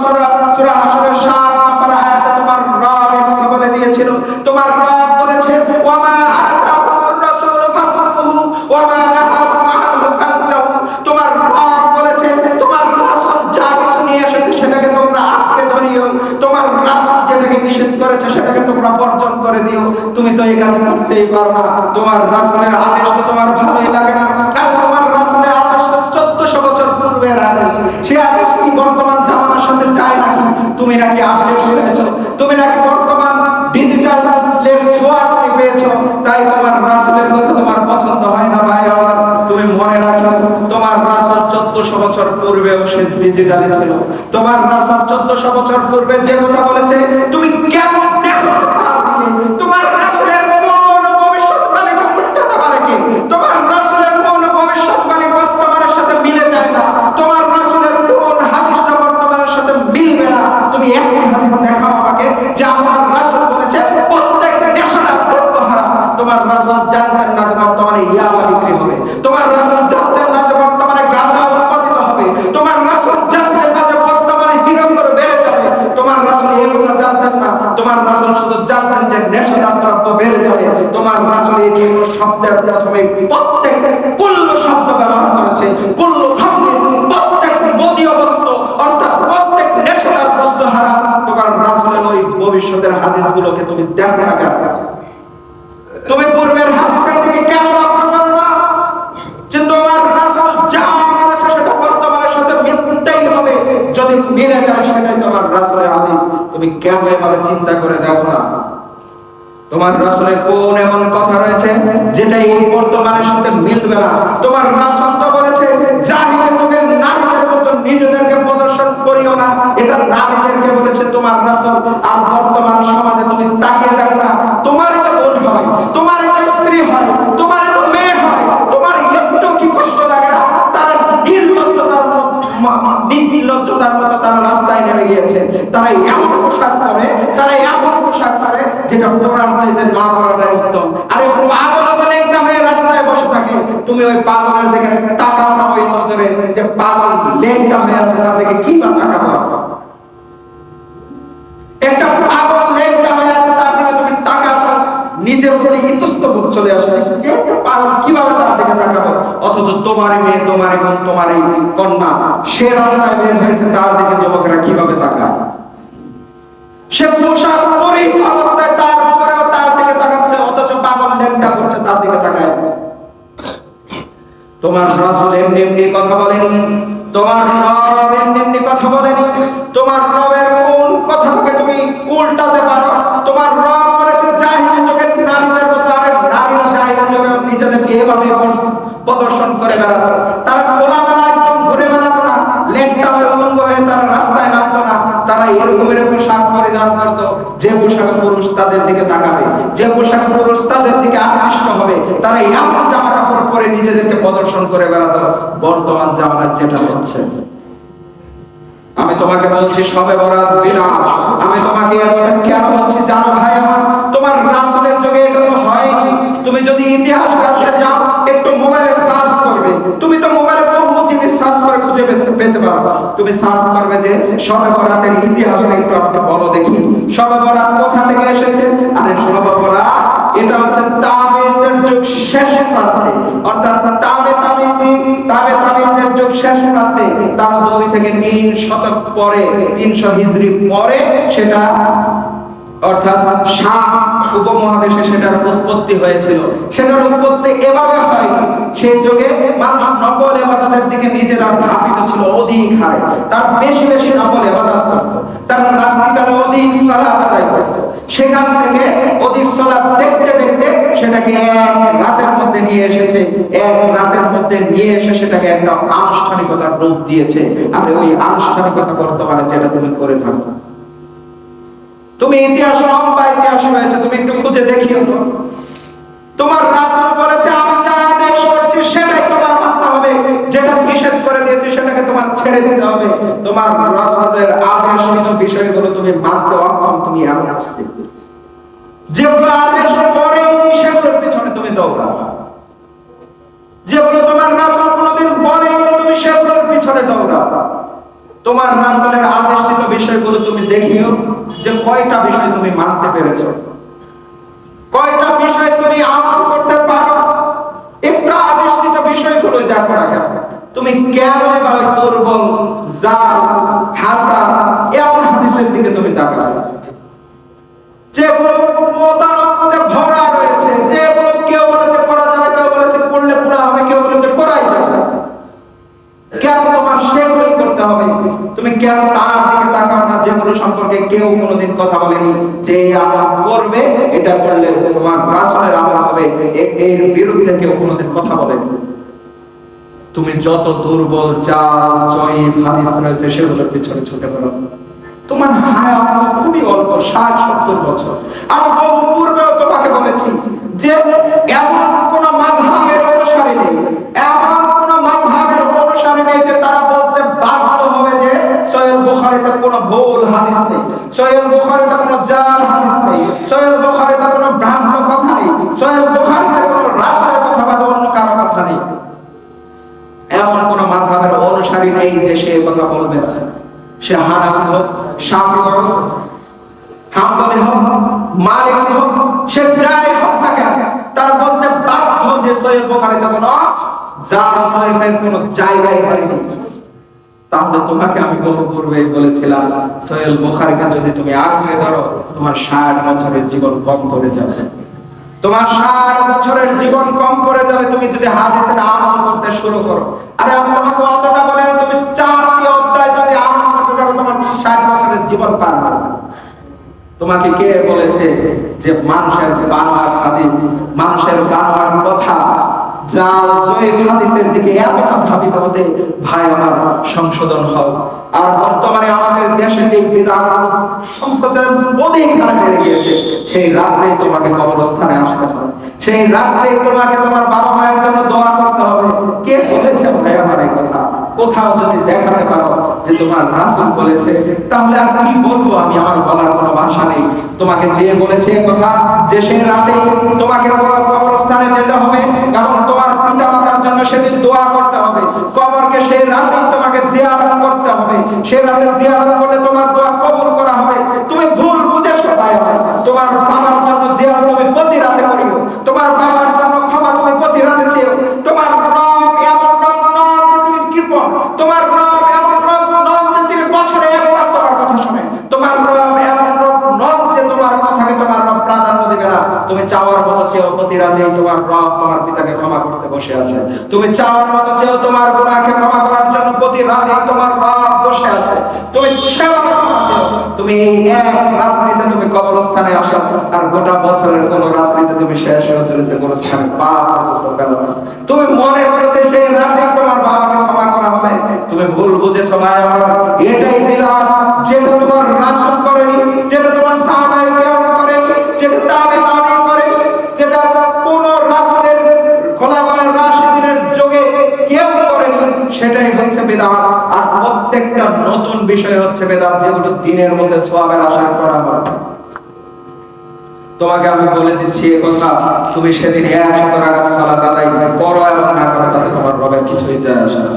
সূরা হাশরের 7 নম্বর আয়াতে তোমার রব এই কথা বলে দিয়েছিল। তোমার রব বলেছে ওয়ামা আতাকুমুর রাসূলু ফাখুযুহু ওয়ামা নাহাকুম আনহু ফান্তাহু। তোমার রব বলেছে তোমার রাসূল যা কিছু নিয়ে এসেছে সেটাকে তোমরা আঁকড়ে ধরিও, তোমার রাসূল যেটাকে নিষেধ করেছে সেটাকে তোমরা বর্জন করে দিও। তুমি তো এই কাজ করতেই পারো না, তোমার রাসূলের আদেশ তো তোমার ভালোই লাগে না। আর তোমার রাসূলের আদেশ তো 1400 বছর পূর্বের আদেশ, সেই আদেশ কি বর্তমান জামানার সাথে যায় নাকি? তুমি নাকি আপডেট হয়েছো, তুমি নাকি বর্তমান ডিজিটাল লের ছোঁয়া তুমি পেয়েছো, তাই তোমার রাসূলের কথা তোমার পছন্দ হয় না। ভাই আমার, তুমি মনে রাখো তোমার রাসূল 1400 বছর পূর্বেও সে ডিজিটালে ছিল। তোমার রাসূল 1400 বছর পূর্বে যে কথা বলেছে তুমি কেন দেখো তার দিকে? তোমার রাসূলের কোন ভবিষ্যৎবাণীকে উল্টাতে পারে কি? তোমার রাসূলের কোন ভবিষ্যৎবাণী বর্তমানের সাথে মিলে যায় না? তোমার রাসূলের কোন হাদিসটা বর্তমানের সাথে মিলবে না? তুমি একটি হাদিস দেখাও আমাকে যে আল্লাহর রাসূল বলেছে প্রত্যেক নেশাদার দ্রব্য হারাম। তোমার রাসূল জানতেন না যে বর্তমানে ইয়াবা বিক্রি হবে, তোমার রাসূল জানতেন না যে বর্তমানে গাঁজা উৎপাদিত হবে, তোমার রাসূল জানতেন না যে বর্তমানে হিরোইন বেড়ে যাবে, তোমার রাসূল এই কথা জানতেন না। তোমার রাসূল শুধু জানতেন যে নেশাদার দ্রব্য বেড়ে যাবে। তোমার রাসূল এই জন্য শব্দের প্রথমে প্রত্যেক কুল্লু শব্দ ব্যবহার করেছে। কুল্লু খামরিন, প্রত্যেক মদীয় বস্তু অর্থাৎ প্রত্যেক নেশাদার বস্তু হারাম। তোমার রাসূলের ওই ভবিষ্যতের হাদিসগুলোকে তুমি দেখো না কেন? তুমি পূর্বের হাদিসের দিকে কেন লক্ষ্য করো না? যে তোমার রাসূল যা বলেছে সেটা বর্তমানের সাথে মিলতেই হবে, যদি মিলে যায় সেটাই তোমার রাসূলের হাদিস। তুমি কেন এভাবে চিন্তা করে দেখো না তোমার রাসূলের কোন এমন কথা রয়েছে যেটা এই বর্তমানের সাথে মিলবে না? তোমার রাসূল তো বলেছে জাহিলি যুগের নারীদের মতো নিজেদেরকে প্রদর্শন করিও না, এটা নারীদেরকে বলেছে তোমার রাসূল। আর বর্তমান সমাজে তুমি তাকিয়ে দেখো না, তোমারই তো বোন হয়, তোমারই তো স্ত্রী হয়, তোমারই তো মেয়ে হয়, তোমার একটু কি কষ্ট লাগে না? তারা নির্লজ্জতার মতো তারা রাস্তায় নেমে গিয়েছে। তারা এমন পোশাক পরে, তারা এমন পোশাক পরে যেটা পরার চাইতে না পরাটাই উত্তম। আরে পাগল বলে একটা হয়ে রাস্তায় বসে থাকে, তুমি ওই পাগলের দিকে তাকাও না ওই নজরে যে পাগল লেংটা হয়ে আছে, তার দিকে কি বা তাকাবো? একটা পাগল লেংটা হয়ে আছে তার দিকে তুমি তাকাও, নিজের প্রতি ইতস্তবোধ চলে আসে যে একটা পাগল কিভাবে তার দিকে তাকাবো? অথচ তোমারই মেয়ে, তোমারই বোন, তোমারই কন্যা সে রাস্তায় বের হয়েছে, তার দিকে যুবকরা কিভাবে তাকায়? সে পোশাক পরিহিত অবস্থায় তারপরেও তার দিকে তাকাচ্ছে, অথচ পাগল লেংটা করছে তার দিকে তাকায়। তোমার রাসূল এমনি এমনি কথা বলেনি, তোমার রব এমনি এমনি কথা বলেনি। তোমার রবের কোন কথাটাকে তুমি উল্টাতে পারো? তোমার রব বলেছে জাহিলি যুগের নারীদের মতো। আরে নারীরা জাহিলি যুগে নিজেদেরকে এভাবে প্রদর্শন করে বেড়াতো, তারা খোলামেলা একদম ঘুরে বেড়াতো না, লেংটা হয়ে উলঙ্গ হয়ে তারা রাস্তায় নামতো না। তারা এরকমের পোশাক পরিধান করতো যে পোশাকে পুরুষ তাদের দিকে তাকাবে, যে পোশাকে পুরুষ তাদের দিকে আকৃষ্ট হবে। তারা এমন জামা কাপড় পরে নিজেদেরকে প্রদর্শন করে বেড়াতো। বর্তমান জামানায় যেটা হচ্ছে, আমি তোমাকে বলছি শবে বরাত বিরাত। আমি তোমাকে এই কথা কেন বলছি জানো ভাই আমার? তোমার রাসূলের যুগে এটা তো হয়নি। তুমি যদি ইতিহাস ঘাটতে যাও, একটু মোবাইলে সার্চ করবে, তুমি তো মোবাইলে বহু জিনিস সার্চ করে খুঁজে পেতে পারো। তুমি সার্চ করবে যে শবে বরাতের ইতিহাসটা একটু আমাকে বলো দেখি, শবে বরাত কোথা থেকে এসেছে? আরে শবে বরাত এটা হচ্ছে তাবেঈনদের যুগ শেষ প্রান্তে, অর্থাৎ তাবেঈনদের যুগ শেষ প্রান্তে, তার 2 থেকে 3 শতক পরে, 300 হিজরি পরে সেটা অর্থাৎ শাম উপমহাদেশে সেটার উৎপত্তি হয়েছিল। সেটার উৎপত্তি এভাবে হয়নি। সেই যুগে মানুষ নফল ইবাদতের দিকে নিজেরা ধাবিত ছিল অধিক হারে, তার বেশি বেশি নফল ইবাদত করত, তারা রাত্রিকালে অধিক সালাত আদায় করত। সেখান থেকে অধিক সালাত দেখতে দেখতে সেটাকে এক রাতের মধ্যে নিয়ে এসেছে, এক রাতের মধ্যে নিয়ে এসে সেটাকে একটা আনুষ্ঠানিকতার রূপ দিয়েছে। আর ওই আনুষ্ঠানিকতা বর্তমানে যেটা তুমি করে থাকো, তুমি ইতিহাস লম্বা ইতিহাস রয়েছে, তুমি একটু খুঁজে দেখিও তো। তোমার রাসূল বলেছে আমি যা আদেশ করেছি সেটাই তোমার মানতে হবে, যেটা নিষেধ করে দিয়েছি সেটাকে তোমার ছেড়ে দিতে হবে। তোমার রাসূলের আদেশিত বিষয়গুলো তুমি মানতে অক্ষম, তুমি এমন মুসলিম যেগুলো আদেশ করেনি সেগুলোর পিছনে তুমি দৌড়াও, যেগুলো তোমার রাসূল কোনোদিন বলেনি তুমি সেগুলোর পিছনে দৌড়াও। তোমার রাসূলের আদেশিত বিষয়গুলো তুমি দেখিও যে কয়টা বিষয় তুমি মানতে পেরেছো, কয়টা বিষয় তুমি আমল করতে পারো। একটা আদেশিত বিষয়গুলো দেখো না কেন, তুমি কেন এভাবে দুর্বল জাল হাসান এমন হাদিসের দিকে তুমি তাকাও যেগুলো মতানক্যতে ভরা রয়েছে, যেগুলো কেউ বলেছে করা যাবে, কেউ বলেছে করলে গুনাহ হবে, কেউ বলেছে করাই যাবে না। কেন তোমার সেগুলোই করতে হবে? তুমি কেন তার দিকে তাকাও না যেগুলো সম্পর্কে কেউ কোনোদিন কথা বলেনি যে আমল করবে, এটা করলে তোমার রাসূলের আমল হবে, এর বিরুদ্ধে কেউ কোনোদিন কথা বলেনি। তুমি যত দুর্বল জাল জয়ীফ হাদিস রয়েছে সেগুলোর পিছনে ছুটে পড়ো। তোমার হায়াত খুবই অল্প, 60-70 বছর। আমি বহু পূর্বেও তোমাকে বলেছি যে এমন কোন মাযহাবের অনুসারী নেই, এমন কোন মাযহাবের অনুসারী নেই যে তারা বলতে বাধ্য হবে যে সহিহ বুখারীতে কোনো ভুল হাদিস নেই, সহিহ বুখারীতে কোনো জাল হাদিস নেই, সহিহ বুখারীতে কোনো ভ্রান্ত কথা নেই, সহিহ বুখারীতে কোনো রাসূলের কথা বা অন্য কারো কথা নেই। এমন কোন মাযহাবের অনুসারী নেই যে সে কথা বলবে না। সে হানাফি হোক, শাফিঈ হোক, হাম্বলি হোক, মালিকি হোক, সে যাই হোক না কেন, তার বলতে বাধ্য যে সহিহ বুখারীতে কোনো জাল জয়ীফের কোনো জায়গাই হয়নি। তাহলে তোমাকে আমি বহু পূর্বে বলেছিলাম সহিহ বুখারীকে যদি তুমি আঁকড়ে ধরো তোমার 60 বছরের জীবন কম পড়ে যাবে, তোমার 60 বছরের জীবন কম পড়ে যাবে তুমি যদি হাদিসের আমল করতে শুরু করো। আরে আমি তোমাকে অতটা বলিনি, তুমি 4টি অধ্যায় যদি আমল করতে থাকো তোমার 60 বছরের জীবন পার হবে। তোমাকে কে বলেছে যে মানুষের বানোয়ার হাদিস, মানুষের বানোয়ার কথা, জাল জয়ীফ হাদিসের দিকে এতটা ধাবিত হতে? ভাই আমার, সংশোধন হও। আর বর্তমানে আমাদের দেশে যে বিদআত সম্প্রচার অধিক হারে বেড়ে গিয়েছে, সেই রাত্রেই তোমাকে কবরস্থানে আসতে হবে, সেই রাত্রেই তোমাকে তোমার বাবা মায়ের জন্য দোয়া করতে হবে। কে বলেছে ভাই আমার এই কথা? কোথাও যদি দেখাতে পারো যে তোমার রাসূল বলেছে, তাহলে আর কি বলবো আমি, আমার বলার কোনো ভাষা নেই। তোমাকে যে বলেছে কথা যে সেই রাতেই তোমাকে কবরস্থানে যেতে হবে এবং তোমার পিতামাতার জন্য সেদিন দোয়া করতে হবে, কবরকে সেই রাতেই তোমাকে জিয়ারত করতে হবে, সেই রাতে জিয়ারত করলে তোমার দোয়া কবুল করা হবে। তুমি ভুল বুঝেছো ভাই আমার, তোমার বাবার জন্য জিয়ারত তুমি প্রতি রাতে করিও, তোমার বাবার জন্য ক্ষমা তুমি প্রতি রাতে চেয়েও। তোমার রব এমন রব নন যে তিনি কৃপণ, তোমার রব এমন রব নন যে তিনি বছরে একবার তোমার কথা শুনে, তোমার রব এমন রব নন যে তোমার কথাকে তোমার রব প্রাধান্য দিবে না। তুমি চাওয়ার মতো চেয়েও প্রতি রাতেই তোমার রব তোমার পিতাকে ক্ষমা করতে বসে আছে, তুমি চাওয়ার মতো চেয়েও তোমার গুনাহকে ক্ষমা করার জন্য প্রতি রাতেই তোমার রব বসে আছে। তুমি সেবা ক্ষমা চেয়েও, তুমি এই এক রাত্রিতে তুমি কবরস্থানে আসো, আর গোটা বছরের কোন রাত্রিতে তুমি শেষ রজনীতে কবরস্থানে পা পর্যন্ত ফেলো না। তুমি মনে করো যে সেই রাতেই তোমার বাবাকে ক্ষমা করা হবে, তুমি ভুল বুঝেছো ভাই আমার। এটাই বিধান যেটা তোমার রাসূল করেনি, যেটা তোমার সাহাবায়ে কেরাম করেনি, যেটা তাবেঈ করেনি, যেটা কোন রাসূলের খোলাফায়ে রাশিদিনের যুগে কেউ করেনি, সেটাই হচ্ছে বিদআত। আর প্রত্যেকটা নতুন বিষয় হচ্ছে বিদআত, যেগুলো দ্বীনের মধ্যে সওয়াবের আশা করা হয়। তোমাকে আমি বলে দিচ্ছি এই কথা, তুমি সেদিন 100 রাকাত সালাত আদায় করো এবং না করো, তাতে তোমার রবের কিছুই যায় আসে না।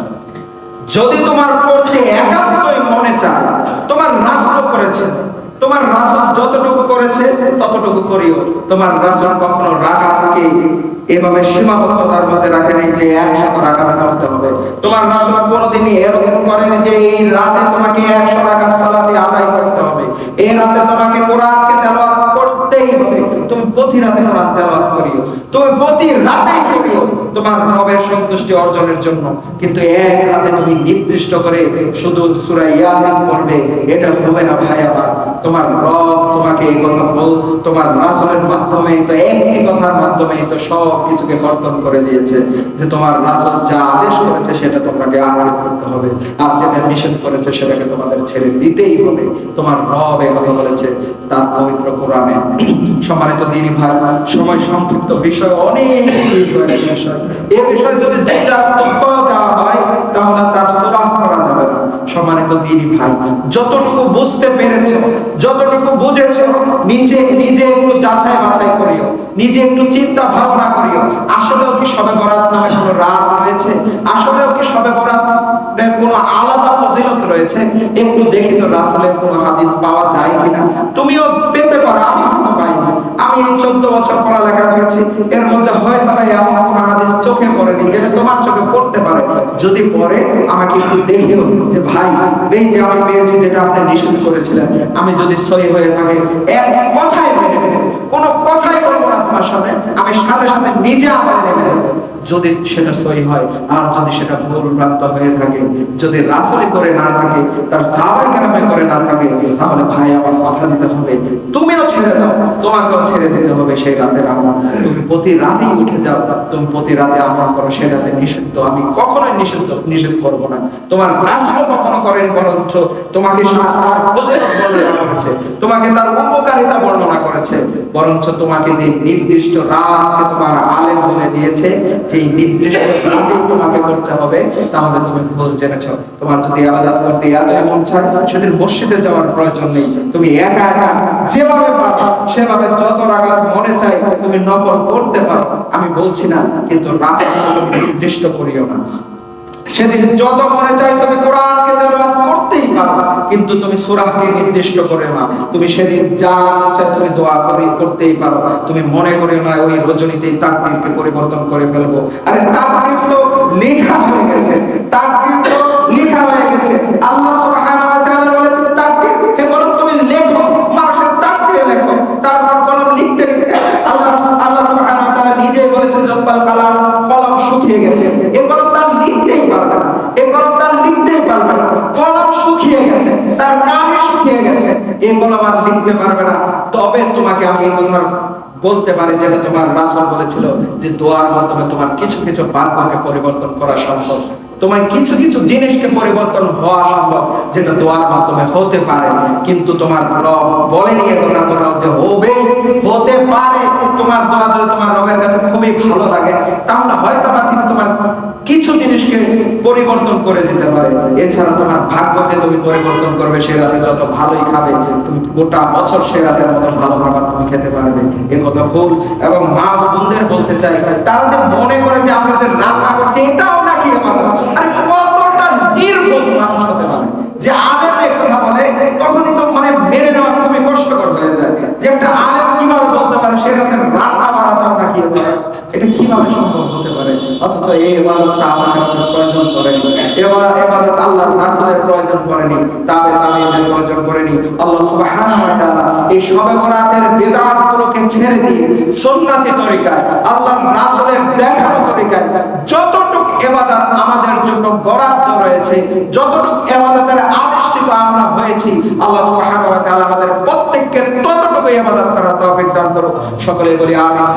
যদি তোমার পড়তে একান্তই মনে চায়, তোমার রাসূল করেছে, তোমার রাসূল যতটুকু করেছে ততটুকু করিও। তোমার রাসূল কখনো রাকাতকে এভাবে সীমাবদ্ধতার মধ্যে রাখে নাই যে 100 রাকাত করতে হবে। তোমার রাসূল কোনোদিনই এরকম করেনি যে এই রাতে তোমাকে 100 রাকাত সালাতে আদায় করতে হবে, এই রাতে তোমাকে কোরআনকে তেলাওয়াত করতেই হবে। তুমি প্রতি রাতে কোরআন তেলাওয়াত করিও, তুমি প্রতি রাতেই করিও তোমার রবের সন্তুষ্টি অর্জনের জন্য। কিন্তু এক রাতে তুমি নির্দিষ্ট করে শুধু সূরা ইয়াসিন পড়বে, এটা হবে না ভাই আমার। তোমার রব তোমাকে এই কথা তোমার রাসূলের মাধ্যমে তো একটি কথার মাধ্যমে তো সব কিছুকে কর্তন করে দিয়েছে যে তোমার রাসূল যা আদেশ করেছে সেটা তোমাকে আঁকড়ে ধরতে হবে, আর যেটা নিষেধ করেছে সেটাকে তোমাদের ছেড়ে দিতেই হবে। তোমার রব এই কথা বলেছে তার পবিত্র কোরআনে। সম্মানিত দিনী ভাই, সময় সংক্ষিপ্ত, বিষয় অনেক বিষয়। এই বিষয়ে যদি দুই চার খুতবা দেওয়া হয় তাহলে তার সুরাহ করা যাবে না। সম্মানিত দিনী ভাই, যতটুকু বুঝতে পেরেছো, যতটুকু বুঝেছো, নিজে একটু যাচাই বাছাই করিও, নিজে একটু চিন্তা ভাবনা করিও। আসলেও কি শবে বরাত নামে কোনো রাত রয়েছে? আসলেও কি শবে বরাতের কোনো আলাদা ফজিলত রয়েছে? একটু দেখি তো রাসূলের কোনো হাদিস পাওয়া যায় কিনা। তুমিও পেতে পারো, আমি হয়তো পাইনি। আমি এই 14 বছর পড়ালেখা করেছি, এর মধ্যে হয়তো এমন কোনো হাদিস চোখে পড়েনি যেটা তোমার চোখে পড়তে পারে। যদি পড়ে আমাকে একটু দেখিও যে ভাই এই যে আমি পেয়েছি যেটা আপনি নিষেধ করেছিলেন, আমি যদি সহি হয়ে থাকে এক কথাই মেনে নেব, কোনো কথাই বলবো না তোমার সাথে, আমি সাথে সাথে নিজে আমলে নেমে যাবো যদি সেটা সহি হয়। আর যদি সেটা ভুল ভ্রান্ত হয়ে থাকে, যদি রাসূল করে না থাকে, তার সাহাবায়ে কেরামে করে না থাকে, তাহলে ভাই আমার কথা দিতে হবে, তুমিও ছেড়ে দাও, তোমাকেও ছেড়ে দিতে হবে সেই রাতের আমল। তুমি প্রতি রাতেই উঠে যাও, তুমি প্রতি রাতে আমল করো, সেই রাতে নিষিদ্ধ আমি কখনোই নিষেধ করব না। তোমার রাসূল কখনো করেন, বরঞ্চ তোমাকে তার ফজিলত বর্ণনা করেছে, তোমাকে তার উপকারিতা বর্ণনা করেছে, বরঞ্চ তোমাকে যে নির্দিষ্ট রাতকে তোমার আলেম বলে দিয়েছে, সেই নির্দিষ্ট রাতেই তোমাকে করতে হবে, তাহলে তুমি ভুল জেনেছ। তোমার যদি ইবাদত করতে এতই মন চায়, সেদিন মসজিদে যাওয়ার প্রয়োজন নেই। তুমি একা একা যেভাবে পারো সেভাবে যত রাকাত মনে চায় তুমি নফল করতে পারো, আমি বলছি না, কিন্তু রাতে তুমি নির্দিষ্ট করিও না। সেদিন যত মনে চাই তুমি কোরআনকে তেলাওয়াত করতেই পারো, কিন্তু তুমি সূরাকে নির্দিষ্ট করে না। তুমি সেদিন যা চাই তুমি দোয়া করতেই পারো। তুমি মনে করে না ওই রজনীতেই তাকদীরকে পরিবর্তন করে ফেলবো। আরে তাকদীর তো লেখা হয়ে গেছে, তাকদীর তো লেখা হয়ে গেছে। আল্লাহ সুবহানাহু ওয়া তাআলা বলেছেন তাকদীর, হে বলো তুমি লেখো, মানুষের তাকদীর লেখো। তারপর কলম লিখতে লিখতে আল্লাহ সুবহানাহু ওয়া তাআলা নিজেই বলেছেন জব্বাল কালাম, কলম শুকিয়ে গেছে। এই কলম তার লিখতেই পারবে না, এই কলম তার লিখতেই পারবে না। কলম শুকিয়ে গেছে, তার কালি শুকিয়ে গেছে, এই কলম আর লিখতে পারবে না। তবে তোমাকে আমি এই কথা বলতে পারি যেটা তোমার রাসূল বলেছিল যে দোয়ার মাধ্যমে তোমার কিছু কিছু বাক্যকে পরিবর্তন করা সম্ভব, তোমার কিছু কিছু জিনিসকে পরিবর্তন হওয়া সম্ভব, যেটা দোয়ার মাধ্যমে হতে পারে। কিন্তু তোমার রব বলেনি এখন কোথাও যে হবে, হতে পারে। তোমার দোয়া যদি তোমার রবের কাছে খুবই ভালো লাগে, তাহলে হয়তো বা তিনি তোমার কিছু জিনিসকে পরিবর্তন করে দিতে পারে। এছাড়া তোমার ভাগ্যকে তুমি পরিবর্তন করবে, সে রাতে যত ভালোই খাবে, তুমি গোটা বছর সে রাতের মতো ভালো খাবার তুমি খেতে পারবে। এ কথা ভুল। এবং মা ও বোনদের বলতে চাই, তারা যে মনে করে যে আমরা যে রান্না করছি এটাও নাকি ইবাদত। আরে কতটা নির্বোধ মানুষ হতে পারে যে আলেম এই কথা বলে, তখনই তো মানে মেনে নেওয়া খুবই কষ্টকর হয়ে যায় যে একটা আলেম কিভাবে বলতে পারে সে রাতের রান্না বাড়াটাও নাকি ইবাদত। এটা কিভাবে সম্ভব হতে পারে? অথচ এই ইবাদত সাহাবাদের প্রয়োজন করেনি, ইবাদত আল্লাহর রাসূলের প্রয়োজন করেনি, তাবেঈদের প্রয়োজন করেনি। আল্লাহ সুবহানাহু ওয়া তাআলা এই শবে বরাতের বিদআতগুলোকে ছেড়ে দিয়ে সুন্নতি তরিকায়, আল্লাহর রাসূলের দেখানো তরিকায় যতটুকু ইবাদত আমাদের জন্য বরাদ্দ রয়েছে, যতটুকু ইবাদতের আদিষ্টিত আমরা হয়েছি, আল্লাহ সুবহানাহু ওয়া তাআলা আমাদের প্রত্যেককে ততটুকু ইবাদত করার তৌফিক দান করুন। সকলে বলি আমিন।